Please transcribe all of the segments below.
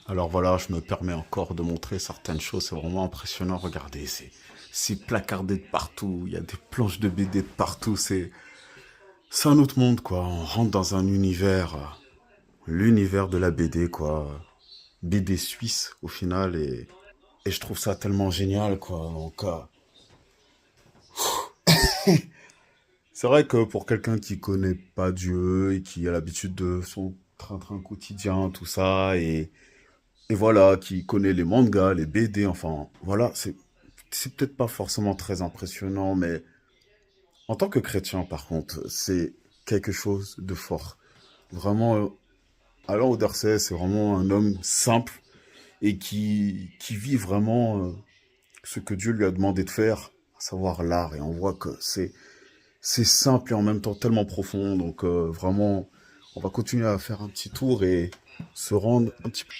Alors voilà, je me permets encore de montrer certaines choses, c'est vraiment impressionnant. Regardez, c'est placardé de partout, il y a des planches de BD de partout, c'est un autre monde quoi. On rentre dans un univers, l'univers de la BD quoi, BD suisse au final et je trouve ça tellement génial quoi. Donc c'est vrai que pour quelqu'un qui connaît pas Dieu et qui a l'habitude de son train-train quotidien, tout ça et voilà, qui connaît les mangas, les BD, enfin voilà, c'est peut-être pas forcément très impressionnant, mais en tant que chrétien, par contre, c'est quelque chose de fort. Vraiment, Alain Audarcet, c'est vraiment un homme simple et qui vit vraiment ce que Dieu lui a demandé de faire, à savoir l'art. Et on voit que c'est simple et en même temps tellement profond. Donc vraiment, on va continuer à faire un petit tour et se rendre un petit peu.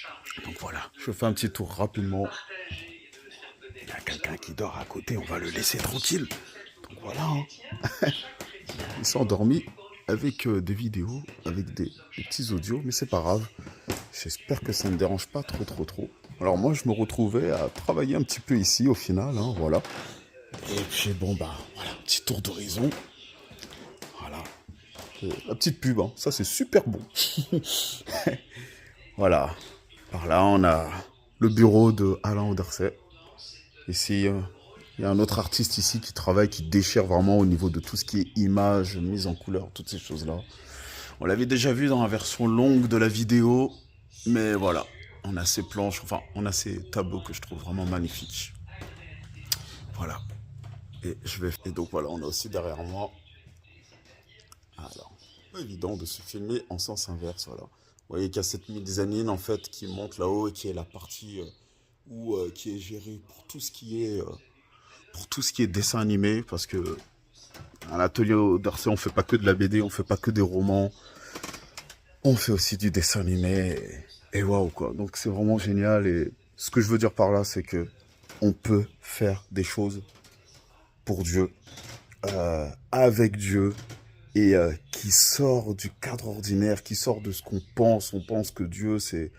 Donc voilà, je fais un petit tour rapidement. Il y a quelqu'un qui dort à côté, on va le laisser tranquille. Donc voilà, hein. Ils sont endormis avec des vidéos, avec des petits audios, mais c'est pas grave. J'espère que ça ne dérange pas trop. Alors moi, je me retrouvais à travailler un petit peu ici au final, hein, voilà. Et puis bon, bah voilà, petit tour d'horizon. Voilà. La petite pub, hein, ça c'est super bon. Voilà. Par là, on a le bureau de Alain Auderset. Ici, il y a un autre artiste ici qui travaille, qui déchire vraiment au niveau de tout ce qui est image, mise en couleur, toutes ces choses-là. On l'avait déjà vu dans la version longue de la vidéo, mais voilà, on a ces planches, enfin, on a ces tableaux que je trouve vraiment magnifiques. Voilà. Et donc voilà, on a aussi derrière moi, alors, pas évident de se filmer en sens inverse, voilà. Vous voyez qu'il y a cette mezzanine en fait qui monte là-haut et qui est la partie qui est gérée pour tout ce qui est dessin animé, parce que à l'atelier d'Orsay, on fait pas que de la BD, on fait pas que des romans, on fait aussi du dessin animé et waouh quoi. Donc c'est vraiment génial et ce que je veux dire par là, c'est que on peut faire des choses pour Dieu, avec Dieu et qui sort du cadre ordinaire, qui sort de ce qu'on pense. On pense que Dieu c'est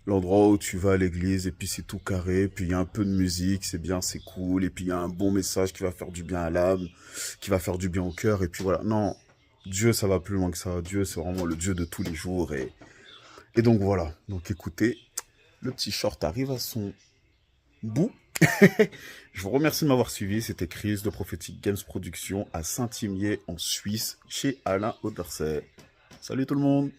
l'endroit où tu vas à l'église et puis c'est tout carré, puis il y a un peu de musique, c'est bien, c'est cool, et puis il y a un bon message qui va faire du bien à l'âme, qui va faire du bien au cœur, et puis voilà. Non, Dieu, ça va plus loin que ça. Dieu, c'est vraiment le Dieu de tous les jours. Et donc voilà. Donc écoutez, le petit short arrive à son bout. Je vous remercie de m'avoir suivi. C'était Chris de Prophetic Games Production à Saint-Imier en Suisse, chez Alain Auderset. Salut tout le monde!